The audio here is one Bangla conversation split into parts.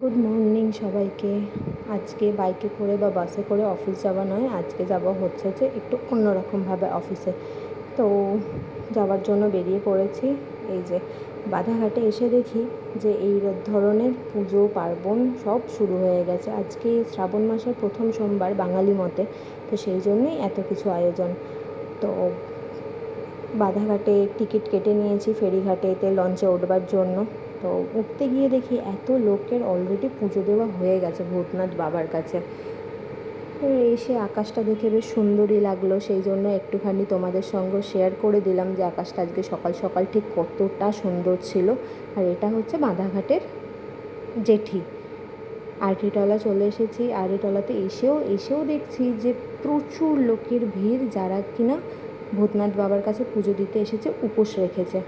গুড মর্নিং সবাইকে। আজকে বাইকে করে বা বাসে করে অফিস যাওয়া নয়, আজকে যাওয়া হচ্ছে যে একটু অন্যরকমভাবে অফিসে। তো যাওয়ার জন্য বেরিয়ে পড়েছি। এই যে বাধাঘাটে এসে দেখি যে এই ধরনের পুজো পার্বণ সব শুরু হয়ে গেছে। আজকে শ্রাবণ মাসের প্রথম সোমবার বাঙালি মতে, তো সেই জন্যই এত কিছু আয়োজন। তো বাধাঘাটে টিকিট কেটে নিয়েছি ফেরিঘাটেতে লঞ্চে উঠবার জন্য। তো উঠতে গিয়ে দেখি এত লোকের অলরেডি পুজো দেওয়া হয়ে গেছে ভূতনাথ বাবার কাছে। এসে আকাশটা দেখে বেশ সুন্দরই লাগলো, সেই জন্য একটুখানি তোমাদের সঙ্গে শেয়ার করে দিলাম যে আকাশটা আজকে সকাল সকাল ঠিক কতটা সুন্দর ছিল। আর এটা হচ্ছে বাধাঘাটের জেঠি আরটিটলা চলে এসেছি। আরটিটলাতে এসেও দেখছি যে প্রচুর লোকের ভিড়, যারা কিনা ভূতনাথ বাবার কাছে পুজো দিতে এসেছে, উপোস রেখেছে।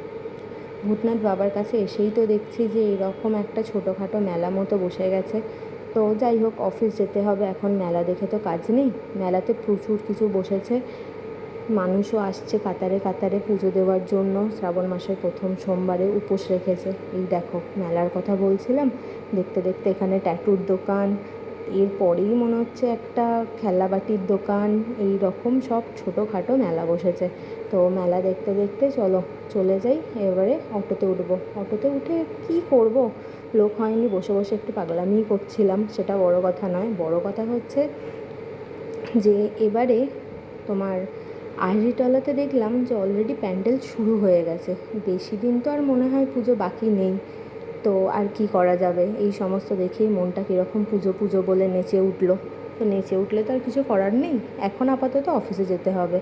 ভূতনাথ বাবার কাছে এসেই তো দেখছি যে এরকম একটা ছোটোখাটো মেলা মতো বসে গেছে। তো যাই হোক, অফিস যেতে হবে এখন, মেলা দেখে তো কাজ নেই। মেলাতে প্রচুর কিছু বসেছে, মানুষও আসছে কাতারে কাতারে পুজো দেওয়ার জন্য। শ্রাবণ মাসের প্রথম সোমবারে উপোস রেখেছে। এই দেখো, মেলার কথা বলছিলাম, দেখতে দেখতে এখানে ট্যাটুর দোকান, এরপরেই মনে হচ্ছে একটা খেলনাবাটির দোকান, এই রকম সব ছোটোখাটো মেলা বসেছে। তো মেলা দেখতে দেখতে চলে যাই। এবারে অটোতে উঠবো। অটোতে উঠে কি করব, লোক হয়নি, বসে বসে একটু পাগলামিই করছিলাম, সেটা বড় কথা নয়। বড় কথা হচ্ছে যে এবারে তোমার আরটিটলাতে দেখলাম যে অলরেডি প্যান্ডেল শুরু হয়ে গেছে। বেশি দিন তো আর মনে হয় পুজো বাকি নেই। তো আর কি করা যাবে, এই সমস্ত দেখেই মনটা কীরকম পুজো পুজো বলে নেচে উঠলো। তো নেচে উঠলে তো আর কিছু করার নেই, এখন আপাতত অফিসে যেতে হবে।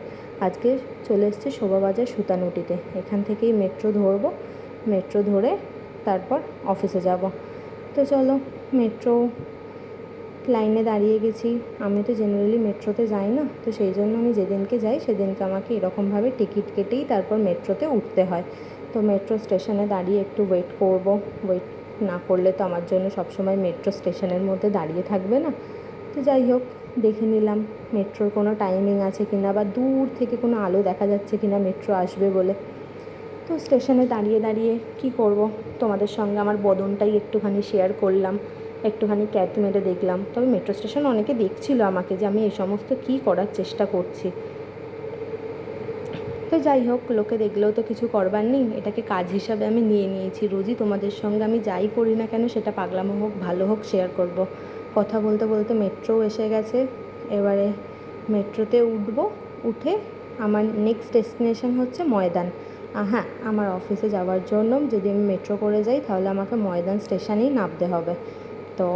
আজকে চলে এসেছে শোভাবাজার সুতানুটিতে, এখান থেকেই মেট্রো ধরবো। মেট্রো ধরে তারপর অফিসে যাব। তো চলো, মেট্রো লাইনে দাঁড়িয়ে গেছি। আমি তো জেনারেলি মেট্রোতে যাই না, তো সেই জন্য আমি যেদিনকে যাই সেদিনকে আমাকে এরকমভাবে টিকিট কেটেই তারপর মেট্রোতে উঠতে হয়। তো মেট্রো স্টেশনে দাঁড়িয়ে একটু ওয়েট করব। ওয়েট না করলে তো আমার জন্য সবসময় মেট্রো স্টেশনের মধ্যে দাঁড়িয়ে থাকবে না। তো যাই হোক, দেখে নিলাম মেট্রোর কোনো টাইমিং আছে কি না, বা দূর থেকে কোনো আলো দেখা যাচ্ছে কি না মেট্রো আসবে বলে। তো স্টেশনে দাঁড়িয়ে দাঁড়িয়ে কী করব, তোমাদের সঙ্গে আমার বদনটাই একটুখানি শেয়ার করলাম, একটুখানি ক্যাত মেরে দেখলাম। তবে মেট্রো স্টেশন অনেকে দেখছিল আমাকে যে আমি এই সমস্ত কী করার চেষ্টা করছি। তো যাই হোক, লোকে দেখলেও তো কিছু করবার নেই, এটাকে কাজ হিসাবে আমি নিয়ে নিয়েছি। রোজই তোমাদের সঙ্গে আমি যাই করি না কেন, সেটা পাগলামো হোক ভালো হোক শেয়ার করব। কথা বলতে বলতে মেট্রোও এসে গেছে। এবারে মেট্রোতে উঠে আমার নেক্সট ডেস্টিনেশন হচ্ছে ময়দান। হ্যাঁ, আমার অফিসে যাওয়ার জন্য যদি আমি মেট্রো করে যাই তাহলে আমাকে ময়দান স্টেশনেই নামতে হবে। তো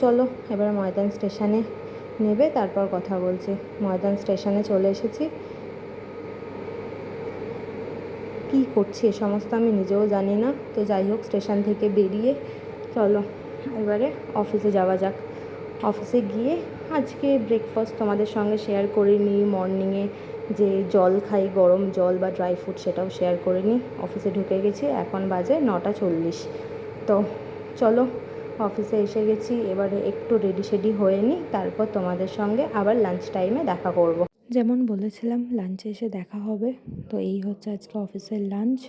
চলো, এবার ময়দান স্টেশনে নেবে তারপর কথা বলছি। ময়দান স্টেশনে চলে এসেছি। কী করছি এ সমস্ত আমি নিজেও জানি না। তো যাই হোক, স্টেশন থেকে বেরিয়ে চলো এবারে অফিসে যাওয়া যাক। অফিসে গিয়ে আজকে ব্রেকফাস্ট তোমাদের সঙ্গে শেয়ার করিনি। মর্নিংয়ে যে জল খাই, গরম জল বা ড্রাই ফ্রুট, সেটাও শেয়ার করিনি। অফিসে ঢুকে গেছি, এখন বাজে 9:40। তো চলো, অফিসে এসে গেছি, এবারে একটু রেডি সেডি হয়ে নিই, তারপর তোমাদের সঙ্গে আবার লাঞ্চ টাইমে দেখা করব। যেমন বলেছিলাম লাঞ্চে এসে দেখা হবে। তো এই হচ্ছে আজকে অফিসের লাঞ্চ।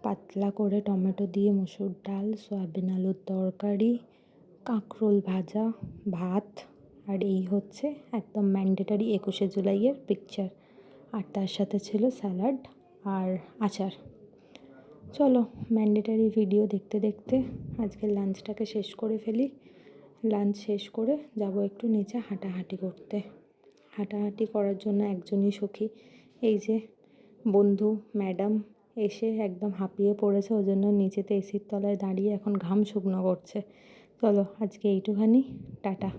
পাতলা করে টমেটো দিয়ে মুসুর ডাল, সয়াবিন আলুর তরকারি, কাঁকরোল ভাজা, ভাত, আর এই হচ্ছে একদম ম্যান্ডেটারি 21শে জুলাইয়ের পিকচার। আর তার সাথে ছিল স্যালাড আর আচার। চলো, ম্যান্ডেটারি ভিডিও দেখতে দেখতে আজকের লাঞ্চটাকে শেষ করে ফেলি। লাঞ্চ শেষ করে যাব একটু নিচে হাঁটাহাঁটি করতে। হাঁটাহাঁটি করার জন্য একজনই সখী, এই যে বন্ধু ম্যাডাম, এসে একদম হাঁপিয়ে পড়েছে, ওই জন্য নিচেতে এসির তলায় দাঁড়িয়ে এখন ঘাম শুকনো করছে। চলো আজকে এইটুখানি, টাটা।